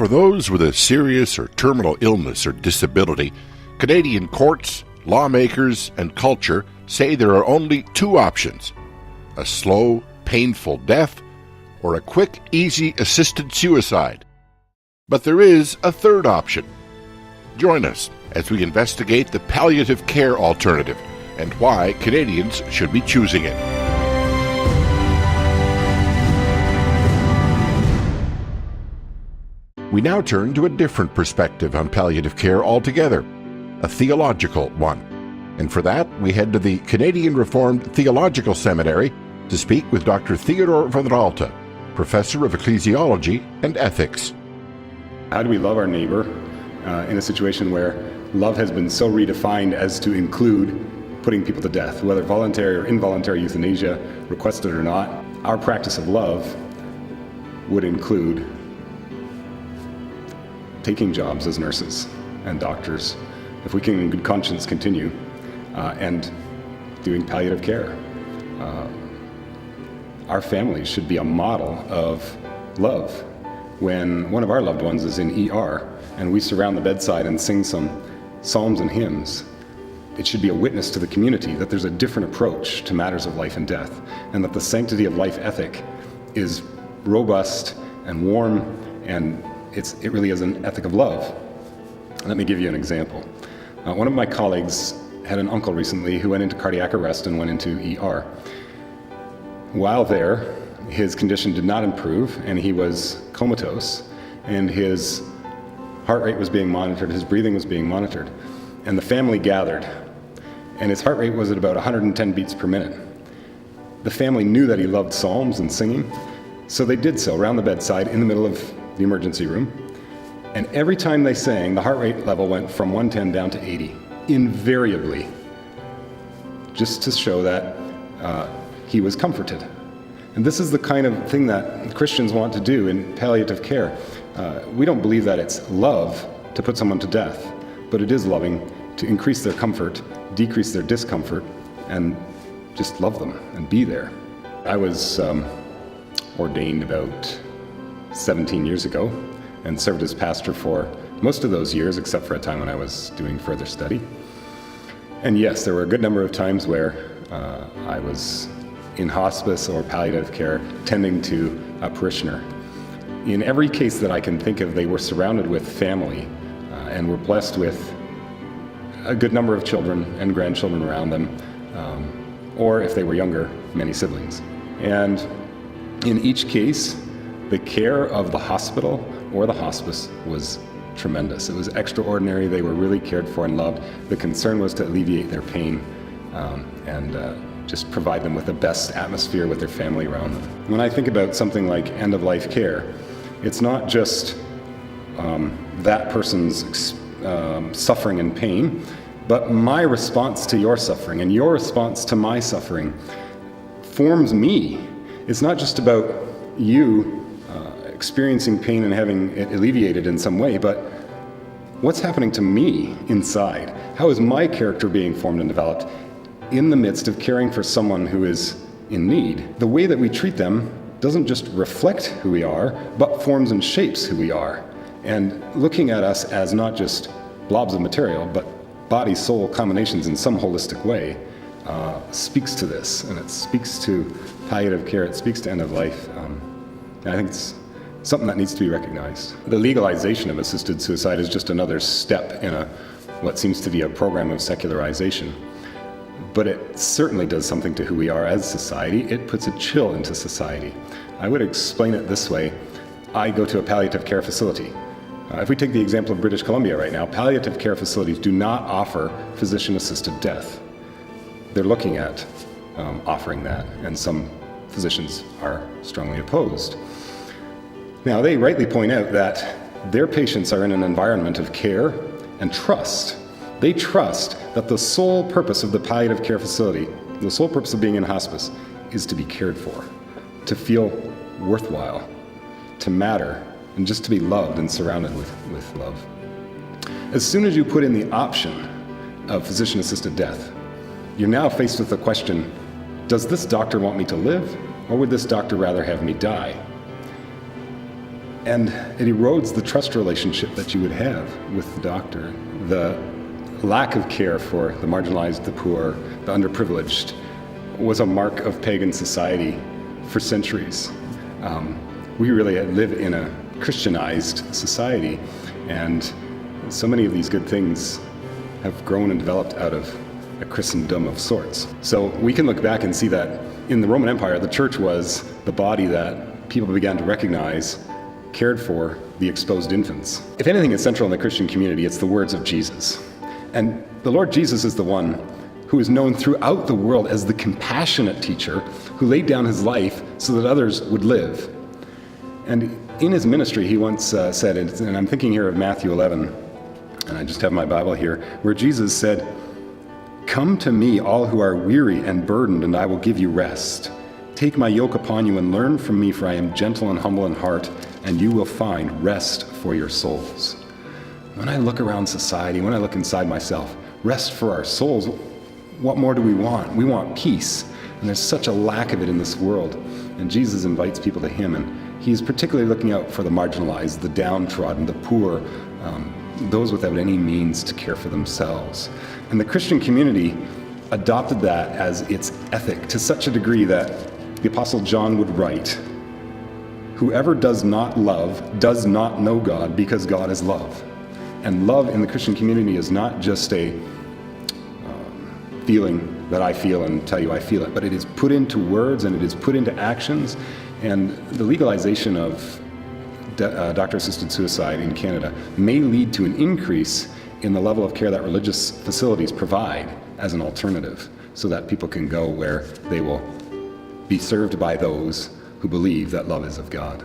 For those with a serious or terminal illness or disability, Canadian courts, lawmakers, and culture say there are only two options: a slow, painful death, or a quick, easy, assisted suicide. But there is a third option. Join us as we investigate the palliative care alternative and why Canadians should be choosing it. We now turn to a different perspective on palliative care altogether, a theological one. And for that, we head to the Canadian Reformed Theological Seminary to speak with Dr. Theodore Van Raalte, Professor of Ecclesiology and Ethics. How do we love our neighbor in a situation where love has been so redefined as to include putting people to death, whether voluntary or involuntary euthanasia, requested or not? Our practice of love would include taking jobs as nurses and doctors, if we can in good conscience continue, and doing palliative care. Our families should be a model of love. When one of our loved ones is in ER and we surround the bedside and sing some psalms and hymns, it should be a witness to the community that there's a different approach to matters of life and death, and that the sanctity of life ethic is robust and warm, and it really is an ethic of love. Let me give you an example. One of my colleagues had an uncle recently who went into cardiac arrest and went into ER. While there, his condition did not improve, and he was comatose, and his heart rate was being monitored, his breathing was being monitored, and the family gathered, and his heart rate was at about 110 beats per minute. The family knew that he loved psalms and singing, so they did so around the bedside in the middle of the emergency room, and every time they sang, the heart rate level went from 110 down to 80, invariably, just to show that he was comforted. And this is the kind of thing that Christians want to do in palliative care. We don't believe that it's love to put someone to death, but it is loving to increase their comfort, decrease their discomfort, and just love them and be there. I was ordained about 17 years ago and served as pastor for most of those years, except for a time when I was doing further study. And yes, there were a good number of times where I was in hospice or palliative care tending to a parishioner. In every case that I can think of, they were surrounded with family and were blessed with a good number of children and grandchildren around them, or if they were younger, many siblings. And in each case, the care of the hospital or the hospice was tremendous. It was extraordinary. They were really cared for and loved. The concern was to alleviate their pain and just provide them with the best atmosphere with their family around them. When I think about something like end-of-life care, it's not just that person's suffering and pain, but my response to your suffering and your response to my suffering forms me. It's not just about you experiencing pain and having it alleviated in some way, but what's happening to me inside? How is my character being formed and developed in the midst of caring for someone who is in need? The way that we treat them doesn't just reflect who we are, but forms and shapes who we are. And looking at us as not just blobs of material, but body-soul combinations in some holistic way, speaks to this, and it speaks to palliative care, it speaks to end of life. And I think it's something that needs to be recognized. The legalization of assisted suicide is just another step in what seems to be a program of secularization. But it certainly does something to who we are as society. It puts a chill into society. I would explain it this way. I go to a palliative care facility. If we take the example of British Columbia right now, palliative care facilities do not offer physician-assisted death. They're looking at offering that, and some physicians are strongly opposed. Now, they rightly point out that their patients are in an environment of care and trust. They trust that the sole purpose of the palliative care facility, the sole purpose of being in hospice, is to be cared for, to feel worthwhile, to matter, and just to be loved and surrounded with love. As soon as you put in the option of physician-assisted death, you're now faced with the question, does this doctor want me to live, or would this doctor rather have me die? And it erodes the trust relationship that you would have with the doctor. The lack of care for the marginalized, the poor, the underprivileged was a mark of pagan society for centuries. We really live in a Christianized society, and so many of these good things have grown and developed out of a Christendom of sorts. So we can look back and see that in the Roman Empire, the church was the body that people began to recognize cared for the exposed infants. If anything is central in the Christian community, it's the words of Jesus. And the Lord Jesus is the one who is known throughout the world as the compassionate teacher who laid down his life so that others would live. And in his ministry, he once said, and I'm thinking here of Matthew 11, and I just have my Bible here, where Jesus said, "Come to me, all who are weary and burdened, and I will give you rest. Take my yoke upon you and learn from me, for I am gentle and humble in heart, and you will find rest for your souls." When I look around society, when I look inside myself, rest for our souls, what more do we want? We want peace, and there's such a lack of it in this world. And Jesus invites people to him, and he's particularly looking out for the marginalized, the downtrodden, the poor, those without any means to care for themselves. And the Christian community adopted that as its ethic to such a degree that the Apostle John would write, "Whoever does not love does not know God, because God is love." And love in the Christian community is not just a feeling that I feel and tell you I feel it, but it is put into words and it is put into actions. And the legalization of doctor-assisted suicide in Canada may lead to an increase in the level of care that religious facilities provide as an alternative, so that people can go where they will be served by those who believe that love is of God.